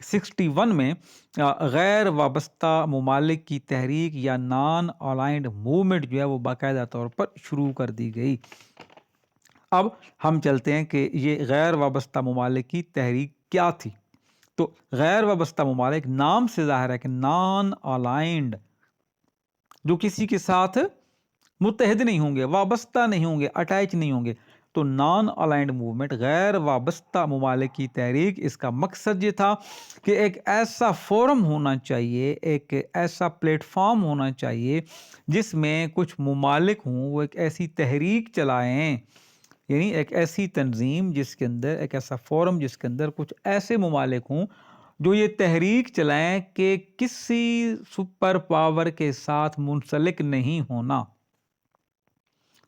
1961 میں غیر وابستہ ممالک کی تحریک یا نان الائنڈ موومنٹ جو ہے وہ باقاعدہ طور پر شروع کر دی گئی۔ اب ہم چلتے ہیں کہ یہ غیر وابستہ ممالک کی تحریک کیا تھی۔ تو غیر وابستہ ممالک نام سے ظاہر ہے کہ نان الائنڈ، جو کسی کے ساتھ متحد نہیں ہوں گے، وابستہ نہیں ہوں گے، اٹیچ نہیں ہوں گے۔ تو نان الائنڈ موومنٹ، غیر وابستہ ممالک کی تحریک، اس کا مقصد یہ تھا کہ ایک ایسا فورم ہونا چاہیے، ایک ایسا پلیٹ فارم ہونا چاہیے جس میں کچھ ممالک ہوں، وہ ایک ایسی تحریک چلائیں، یعنی ایک ایسی تنظیم جس کے اندر، ایک ایسا فورم جس کے اندر کچھ ایسے ممالک ہوں جو یہ تحریک چلائیں کہ کسی سپر پاور کے ساتھ منسلک نہیں ہونا۔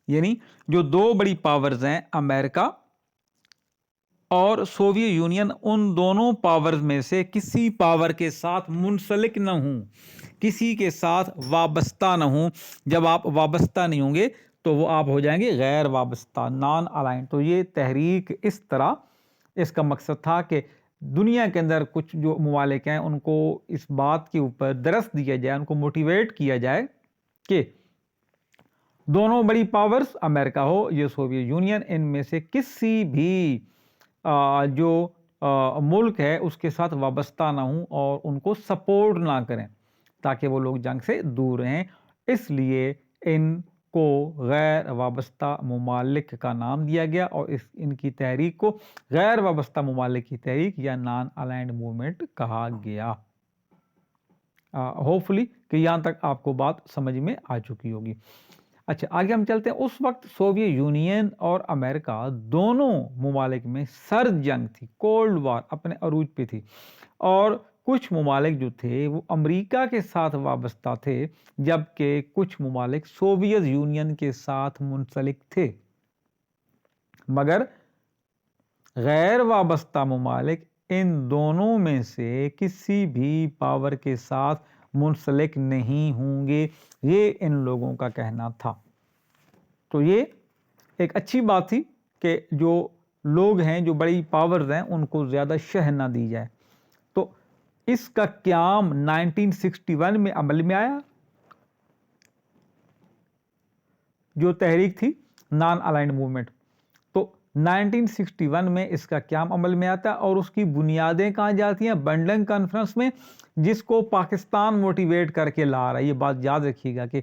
یعنی جو دو بڑی پاورز ہیں، امریکہ اور سوویت یونین، ان دونوں پاورز میں سے کسی پاور کے ساتھ منسلک نہ ہوں، کسی کے ساتھ وابستہ نہ ہوں۔ جب آپ وابستہ نہیں ہوں گے تو وہ آپ ہو جائیں گے غیر وابستہ، نان الائنڈ۔ تو یہ تحریک اس طرح، اس کا مقصد تھا کہ دنیا کے اندر کچھ جو ممالک ہیں ان کو اس بات کے اوپر درس دیا جائے، ان کو موٹیویٹ کیا جائے کہ دونوں بڑی پاورز، امریکہ ہو یا سوویت یونین، ان میں سے کسی بھی جو ملک ہے اس کے ساتھ وابستہ نہ ہوں اور ان کو سپورٹ نہ کریں، تاکہ وہ لوگ جنگ سے دور رہیں۔ اس لیے ان کو غیر وابستہ ممالک کا نام دیا گیا اور ان کی تحریک کو غیر وابستہ ممالک کی تحریک یا نان الائنڈ موومنٹ کہا گیا۔ ہوپ فلی کہ یہاں تک آپ کو بات سمجھ میں آ چکی ہوگی۔ اچھا، آگے ہم چلتے ہیں۔ اس وقت سوویت یونین اور امریکہ دونوں ممالک میں سرد جنگ تھی، کولڈ وار اپنے عروج پہ تھی، اور کچھ ممالک جو تھے وہ امریکہ کے ساتھ وابستہ تھے، جبکہ کچھ ممالک سوویت یونین کے ساتھ منسلک تھے۔ مگر غیر وابستہ ممالک ان دونوں میں سے کسی بھی پاور کے ساتھ منسلک نہیں ہوں گے، یہ ان لوگوں کا کہنا تھا۔ تو یہ ایک اچھی بات تھی کہ جو لوگ ہیں، جو بڑی پاورز ہیں، ان کو زیادہ شہ نہ دی جائے۔ تو اس کا قیام 1961 میں عمل میں آیا، جو تحریک تھی نان الائنڈ موومنٹ۔ تو 1961 میں اس کا قیام عمل میں آتا ہے، اور اس کی بنیادیں کہاں جاتی ہیں؟ بنڈنگ کانفرنس میں، جس کو پاکستان موٹیویٹ کر کے لا رہا ہے۔ یہ بات یاد رکھیے گا کہ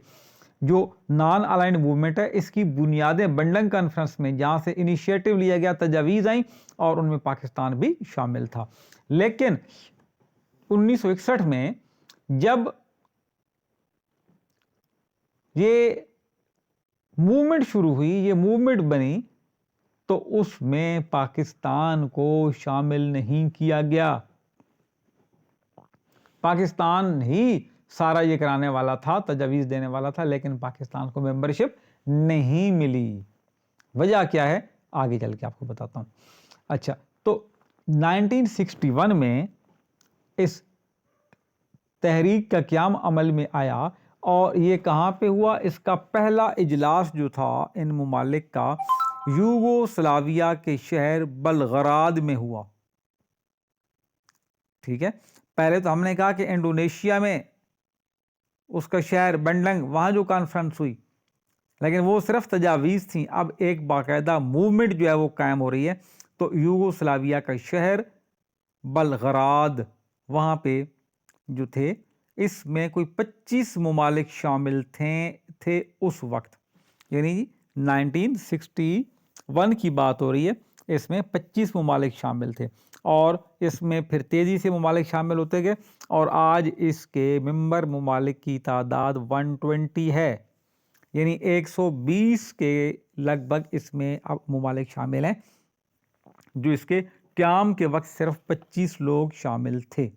جو نان الائنڈ موومنٹ ہے، اس کی بنیادیں بنڈنگ کانفرنس میں، جہاں سے انیشیٹو لیا گیا، تجاویز آئیں، اور ان میں پاکستان بھی شامل تھا۔ لیکن 1961 میں جب یہ موومنٹ شروع ہوئی، یہ موومنٹ بنی، تو اس میں پاکستان کو شامل نہیں کیا گیا۔ پاکستان ہی سارا یہ کرانے والا تھا، تجاویز دینے والا تھا، لیکن پاکستان کو ممبرشپ نہیں ملی۔ وجہ کیا ہے آگے چل کے آپ کو بتاتا ہوں۔ اچھا، تو 1961 میں اس تحریک کا قیام عمل میں آیا، اور یہ کہاں پہ ہوا؟ اس کا پہلا اجلاس جو تھا ان ممالک کا، یوگوسلاویا کے شہر بلغراد میں ہوا۔ ٹھیک ہے، پہلے تو ہم نے کہا کہ انڈونیشیا میں اس کا شہر بنڈنگ، وہاں جو کانفرنس ہوئی، لیکن وہ صرف تجاویز تھیں۔ اب ایک باقاعدہ موومنٹ جو ہے وہ قائم ہو رہی ہے۔ تو یوگوسلاویا کا شہر بلغراد، وہاں پہ جو تھے، اس میں کوئی 25 ممالک شامل تھے اس وقت، یعنی 1961 کی بات ہو رہی ہے، اس میں 25 ممالک شامل تھے، اور اس میں پھر تیزی سے ممالک شامل ہوتے گئے، اور آج اس کے ممبر ممالک کی تعداد 120 ہے، یعنی 120 کے لگ بھگ اس میں اب ممالک شامل ہیں، جو اس کے قیام کے وقت صرف 25 لوگ شامل تھے۔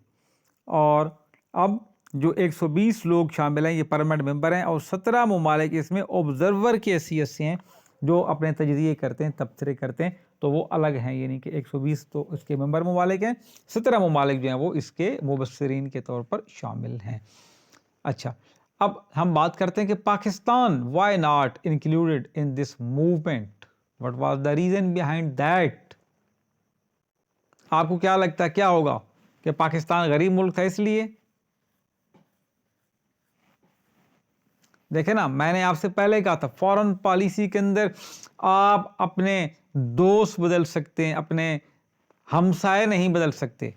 اور اب جو 120 لوگ شامل ہیں، یہ پرمنٹ ممبر ہیں، اور 17 ممالک اس میں آبزرور کی حیثیت سے ہیں، جو اپنے تجزیے کرتے ہیں، تبصرے کرتے ہیں، تو وہ الگ ہیں، یعنی کہ 120 تو اس کے ممبر ممالک ہیں، 17 ممالک جو ہیں وہ اس کے مبصرین کے طور پر شامل ہیں۔ اچھا، اب ہم بات کرتے ہیں کہ Pakistan why not included in this movement, what was the reason behind that? آپ کو کیا لگتا ہے کیا ہوگا؟ کہ پاکستان غریب ملک تھا اس لیے؟ دیکھیں نا، میں نے آپ سے پہلے کہا تھا فورن پالیسی کے اندر آپ اپنے دوست بدل سکتے ہیں، اپنے ہمسائے نہیں بدل سکتے۔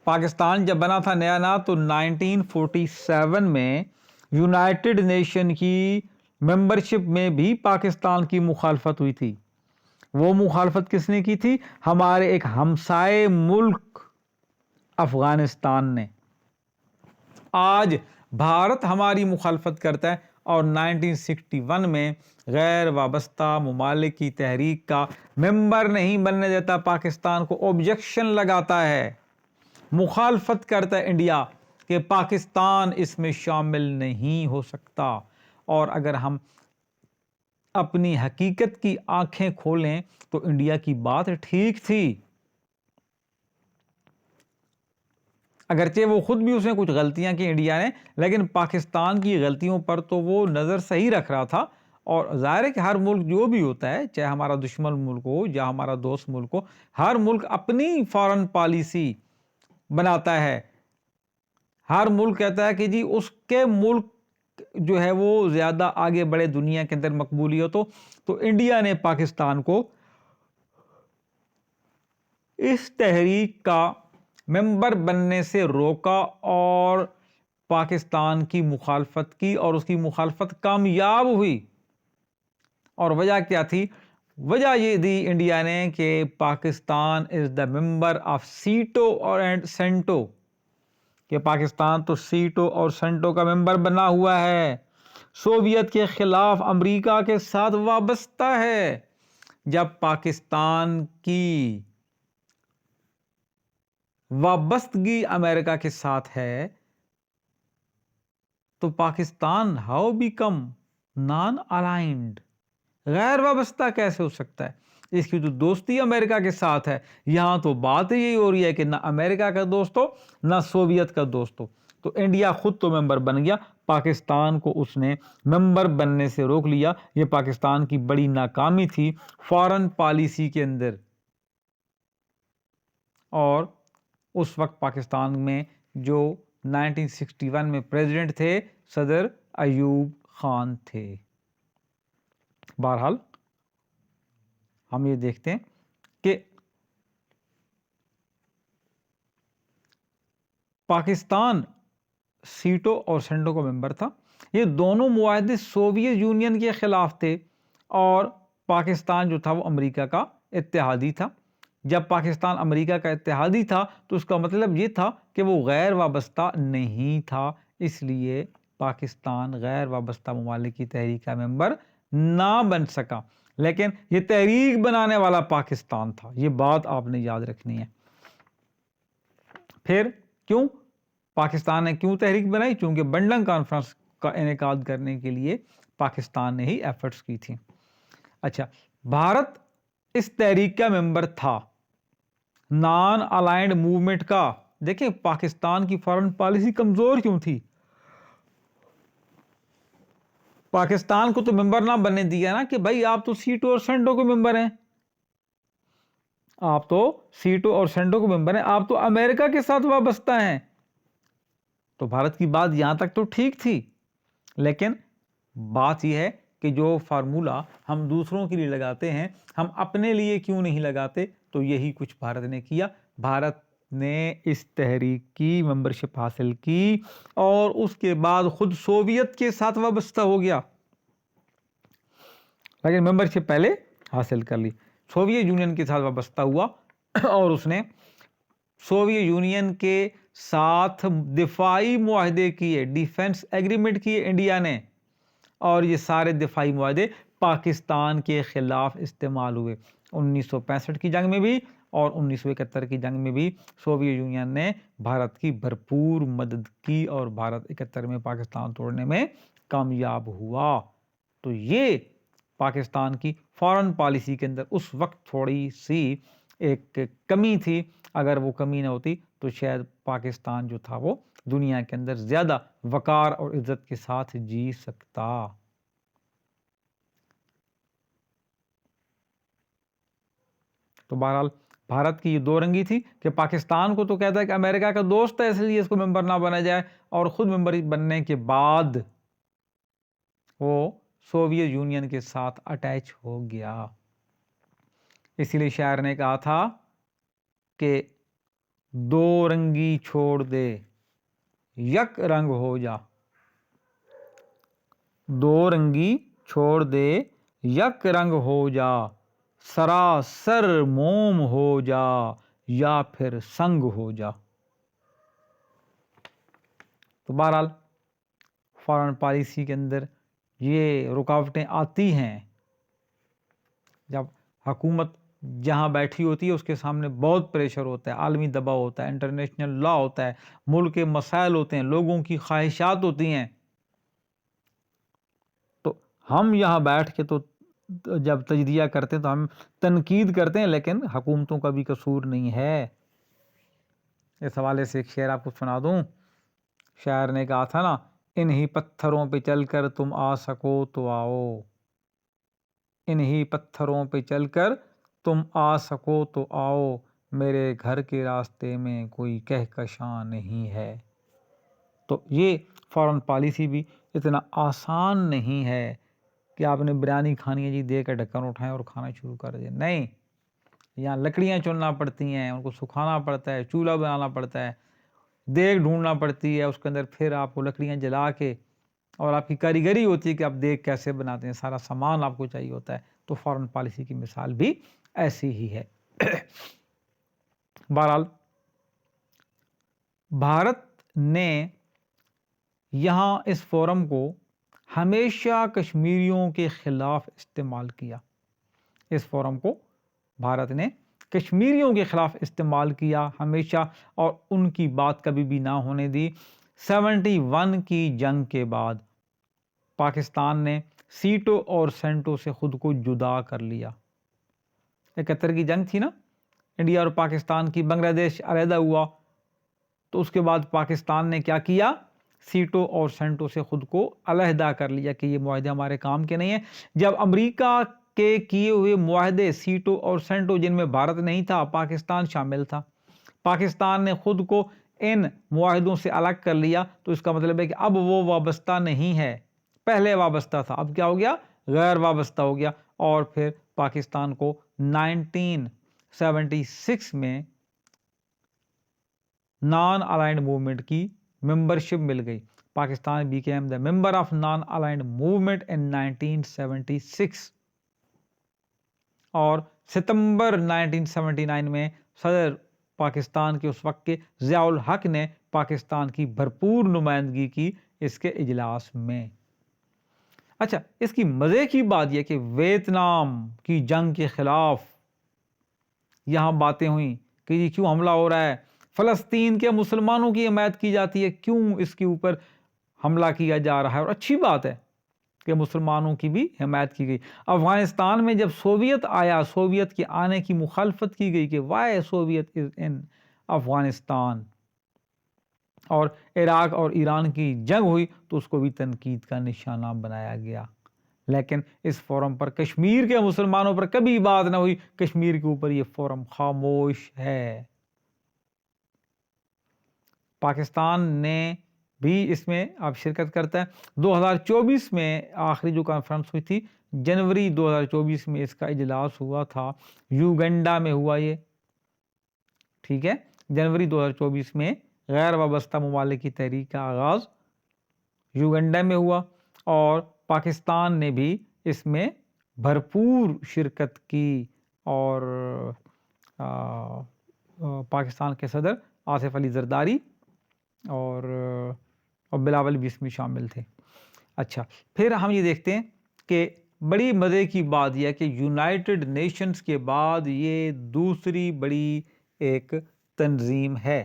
پاکستان جب بنا تھا نیا نا تو 1947 میں یونائٹڈ نیشن کی ممبرشپ میں بھی پاکستان کی مخالفت ہوئی تھی۔ وہ مخالفت کس نے کی تھی؟ ہمارے ایک ہمسائے ملک افغانستان نے۔ آج بھارت ہماری مخالفت کرتا ہے اور 1961 میں غیر وابستہ ممالک کی تحریک کا ممبر نہیں بننے دیتا پاکستان کو، آبجیکشن لگاتا ہے، مخالفت کرتا ہے انڈیا کہ پاکستان اس میں شامل نہیں ہو سکتا۔ اور اگر ہم اپنی حقیقت کی آنکھیں کھولیں تو انڈیا کی بات ٹھیک تھی، اگرچہ وہ خود بھی اس نے کچھ غلطیاں کی انڈیا نے، لیکن پاکستان کی غلطیوں پر تو وہ نظر صحیح رکھ رہا تھا۔ اور ظاہر ہے کہ ہر ملک جو بھی ہوتا ہے، چاہے ہمارا دشمن ملک ہو یا ہمارا دوست ملک ہو، ہر ملک اپنی فارن پالیسی بناتا ہے۔ ہر ملک کہتا ہے کہ جی اس کے ملک جو ہے وہ زیادہ آگے بڑھے دنیا کے اندر مقبولیت ہو۔ تو انڈیا نے پاکستان کو اس تحریک کا ممبر بننے سے روکا اور پاکستان کی مخالفت کی، اور اس کی مخالفت کامیاب ہوئی۔ اور وجہ کیا تھی؟ وجہ یہ دی انڈیا نے کہ پاکستان از دا ممبر آف سیٹو اور سینٹو، کہ پاکستان تو سیٹو اور سینٹو کا ممبر بنا ہوا ہے، سوویت کے خلاف امریکہ کے ساتھ وابستہ ہے۔ جب پاکستان کی وابستگی امریکہ کے ساتھ ہے تو Pakistan how become non aligned, غیر وابستہ کیسے ہو سکتا ہے؟ اس کی تو دوستی امریکہ کے ساتھ ہے۔ یہاں تو بات یہی ہو رہی ہے کہ نہ امریکہ کا دوست ہو نہ سوویت کا دوست ہو۔ تو انڈیا خود تو ممبر بن گیا، پاکستان کو اس نے ممبر بننے سے روک لیا۔ یہ پاکستان کی بڑی ناکامی تھی فارن پالیسی کے اندر۔ اور اس وقت پاکستان میں جو 1961 میں پریزیڈنٹ تھے صدر ایوب خان تھے۔ بہرحال ہم یہ دیکھتے ہیں کہ پاکستان سیٹو اور سینٹو کا ممبر تھا۔ یہ دونوں معاہدے سوویت یونین کے خلاف تھے اور پاکستان جو تھا وہ امریکہ کا اتحادی تھا۔ جب پاکستان امریکہ کا اتحادی تھا تو اس کا مطلب یہ تھا کہ وہ غیر وابستہ نہیں تھا، اس لیے پاکستان غیر وابستہ ممالک کی تحریک کا ممبر نہ بن سکا۔ لیکن یہ تحریک بنانے والا پاکستان تھا، یہ بات آپ نے یاد رکھنی ہے۔ پھر کیوں پاکستان نے کیوں تحریک بنائی؟ چونکہ بنڈنگ کانفرنس کا انعقاد کرنے کے لیے پاکستان نے ہی ایفرٹس کی تھی۔ اچھا، بھارت اس تحریک کا ممبر تھا، نان الائنڈ موومنٹ کا۔ دیکھیں پاکستان کی فارن پالیسی کمزور کیوں تھی؟ پاکستان کو تو ممبر نہ بننے دیا نا کہ بھائی آپ تو سیٹو اور سینٹو کے ممبر ہیں، آپ تو سیٹو اور سینٹو کے ممبر ہیں، آپ تو امریکہ کے ساتھ وابستہ ہیں۔ تو بھارت کی بات یہاں تک تو ٹھیک تھی، لیکن بات یہ ہے کہ جو فارمولا ہم دوسروں کے لیے لگاتے ہیں ہم اپنے لیے کیوں نہیں لگاتے؟ تو یہی کچھ بھارت نے کیا۔ بھارت نے اس تحریک کی ممبرشپ حاصل کی اور اس کے بعد خود سوویت کے ساتھ وابستہ ہو گیا، لیکن ممبرشپ پہلے حاصل کر لی۔ سوویت یونین کے ساتھ وابستہ ہوا اور اس نے سوویت یونین کے ساتھ دفاعی معاہدے کیے، ڈیفنس ایگریمنٹ کیے انڈیا نے، اور یہ سارے دفاعی معاہدے پاکستان کے خلاف استعمال ہوئے۔ 1965 کی جنگ میں بھی اور 1971 کی جنگ میں بھی سوویت یونین نے بھارت کی بھرپور مدد کی اور بھارت 71 میں پاکستان توڑنے میں کامیاب ہوا۔ تو یہ پاکستان کی فارن پالیسی کے اندر اس وقت تھوڑی سی ایک کمی تھی، اگر وہ کمی نہ ہوتی تو شاید پاکستان جو تھا وہ دنیا کے اندر زیادہ وقار اور عزت کے ساتھ جی سکتا۔ تو بہرحال بھارت کی یہ دو رنگی تھی کہ پاکستان کو تو کہتا ہے کہ امریکہ کا دوست ہے اس لیے اس کو ممبر نہ بنا جائے، اور خود ممبر بننے کے بعد وہ سوویت یونین کے ساتھ اٹیچ ہو گیا۔ اسی لیے شاعر نے کہا تھا کہ دو رنگی چھوڑ دے یک رنگ ہو جا، دو رنگی چھوڑ دے یک رنگ ہو جا، سراسر موم ہو جا یا پھر سنگ ہو جا۔ تو بہرحال فارن پالیسی کے اندر یہ رکاوٹیں آتی ہیں جب حکومت جہاں بیٹھی ہوتی ہے اس کے سامنے بہت پریشر ہوتا ہے، عالمی دباؤ ہوتا ہے، انٹرنیشنل لا ہوتا ہے، ملک کے مسائل ہوتے ہیں، لوگوں کی خواہشات ہوتی ہیں۔ تو ہم یہاں بیٹھ کے تو جب تجزیہ کرتے ہیں تو ہم تنقید کرتے ہیں، لیکن حکومتوں کا بھی قصور نہیں ہے۔ اس حوالے سے ایک شعر آپ کو سنا دوں۔ شاعر نے کہا تھا نا، انہی پتھروں پہ چل کر تم آ سکو تو آؤ، انہی پتھروں پہ چل کر تم آ سکو تو آؤ، میرے گھر کے راستے میں کوئی کہکشاں نہیں ہے۔ تو یہ فارن پالیسی بھی اتنا آسان نہیں ہے کہ آپ نے بریانی کھانی ہے جی دے کے ڈھکن اٹھائیں اور کھانا شروع کر دیں، نہیں، یہاں لکڑیاں چننا پڑتی ہیں، ان کو سکھانا پڑتا ہے، چولہا بنانا پڑتا ہے، دیگ ڈھونڈنا پڑتی ہے، اس کے اندر پھر آپ کو لکڑیاں جلا کے، اور آپ کی کاریگری ہوتی ہے کہ آپ دیگ کیسے بناتے ہیں، سارا سامان آپ کو چاہیے ہوتا ہے۔ تو فارن پالیسی کی مثال بھی ایسی ہی ہے۔ بہرحال بھارت نے یہاں اس فورم کو ہمیشہ کشمیریوں کے خلاف استعمال کیا، اس فورم کو بھارت نے کشمیریوں کے خلاف استعمال کیا ہمیشہ، اور ان کی بات کبھی بھی نہ ہونے دی۔ 71 کی جنگ کے بعد پاکستان نے سیٹوں اور سینٹوں سے خود کو جدا کر لیا۔ 71 کی جنگ تھی نا، انڈیا اور پاکستان کی، بنگلہ دیش علیحدہ ہوا، تو اس کے بعد پاکستان نے کیا کیا، سیٹوں اور سینٹوں سے خود کو علیحدہ کر لیا کہ یہ معاہدے ہمارے کام کے نہیں ہیں۔ جب امریکہ کے کیے ہوئے معاہدے سیٹوں اور سینٹوں، جن میں بھارت نہیں تھا، پاکستان شامل تھا، پاکستان نے خود کو ان معاہدوں سے الگ کر لیا، تو اس کا مطلب ہے کہ اب وہ وابستہ نہیں ہے، پہلے وابستہ تھا، اب کیا ہو گیا، غیر وابستہ ہو گیا۔ اور پھر پاکستان کو 1976 میں نان الائنڈ موومنٹ کی ممبرشپ مل گئی۔ Pakistan became the member of non-aligned movement in 1976، اور ستمبر 1979 میں صدر پاکستان کے اس وقت کے ضیاء الحق نے پاکستان کی بھرپور نمائندگی کی اس کے اجلاس میں۔ اچھا، اس کی مزے کی بات یہ کہ ویتنام کی جنگ کے خلاف یہاں باتیں ہوئیں کہ یہ کیوں حملہ ہو رہا ہے، فلسطین کے مسلمانوں کی حمایت کی جاتی ہے، کیوں اس کے اوپر حملہ کیا جا رہا ہے، اور اچھی بات ہے کہ مسلمانوں کی بھی حمایت کی گئی۔ افغانستان میں جب سوویت آیا، سوویت کے آنے کی مخالفت کی گئی کہ وائی سوویت از ان افغانستان، اور عراق اور ایران کی جنگ ہوئی تو اس کو بھی تنقید کا نشانہ بنایا گیا، لیکن اس فورم پر کشمیر کے مسلمانوں پر کبھی بات نہ ہوئی، کشمیر کے اوپر یہ فورم خاموش ہے۔ پاکستان نے بھی اس میں اب شرکت کرتا ہے۔ 2024 میں آخری جو کانفرنس ہوئی تھی، جنوری 2024 میں اس کا اجلاس ہوا تھا، یوگنڈا میں ہوا یہ، ٹھیک ہے، جنوری 2024 میں غیر وابستہ ممالک کی تحریک کا آغاز یوگنڈا میں ہوا، اور پاکستان نے بھی اس میں بھرپور شرکت کی، اور پاکستان کے صدر آصف علی زرداری اور بلاول بھی اس میں شامل تھے۔ اچھا، پھر ہم یہ دیکھتے ہیں کہ بڑی مزے کی بات یہ ہے کہ یونائٹڈ نیشنز کے بعد یہ دوسری بڑی ایک تنظیم ہے۔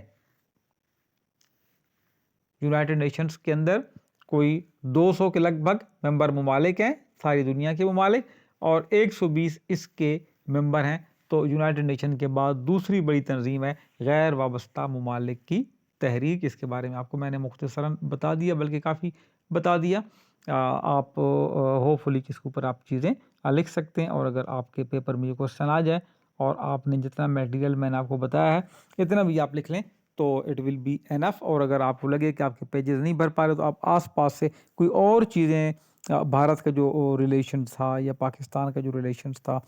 یونائٹڈ نیشنز کے اندر کوئی 200 کے لگ بھگ ممبر ممالک ہیں، ساری دنیا کے ممالک، اور 120 اس کے ممبر ہیں۔ تو یونائٹڈ نیشن کے بعد دوسری بڑی تنظیم ہے غیر وابستہ ممالک کی تحریک۔ اس کے بارے میں آپ کو میں نے مختصراً بتا دیا، بلکہ کافی بتا دیا۔ آپ ہوپ فلی اس کے اوپر آپ چیزیں لکھ سکتے ہیں، اور اگر آپ کے پیپر میں یہ کوشچن آ جائے اور آپ نے جتنا میٹیریل میں نے آپ کو بتایا ہے اتنا بھی آپ لکھ لیں تو اٹ ول بی انف. اور اگر آپ کو لگے کہ آپ کے پیجز نہیں بھر پا رہے تو آپ آس پاس سے کوئی اور چیزیں بھارت کا جو ریلیشنس تھا یا پاکستان کا جو ریلیشنس تھا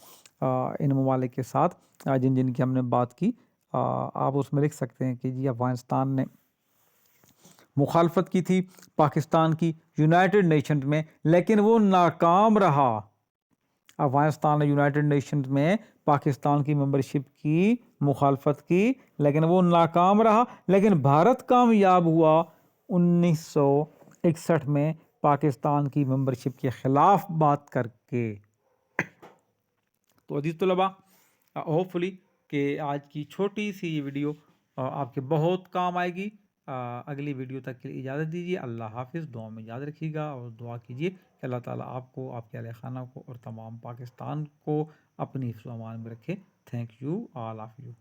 ان ممالک کے ساتھ جن جن کی ہم نے بات کی آپ اس میں لکھ سکتے ہیں کہ جی افغانستان نے مخالفت کی تھی پاکستان کی یونائٹڈ نیشنز میں لیکن وہ ناکام رہا. افغانستان نے یونائٹڈ نیشنز میں پاکستان کی ممبرشپ کی مخالفت کی لیکن وہ ناکام رہا. لیکن بھارت کامیاب ہوا 1961 میں پاکستان کی ممبرشپ کے خلاف بات کر کے. تو عزیز طلباء ہوپ فلی کہ آج کی چھوٹی سی یہ ویڈیو آپ کے بہت کام آئے گی. اگلی ویڈیو تک کے لیے اجازت دیجیے. اللہ حافظ. دعا میں یاد رکھیے گا اور دعا کیجیے کہ اللہ تعالیٰ آپ کو آپ کے اہل خانہ کو اور تمام پاکستان کو اپنی حفظ و امان میں رکھے. Thank you all of you.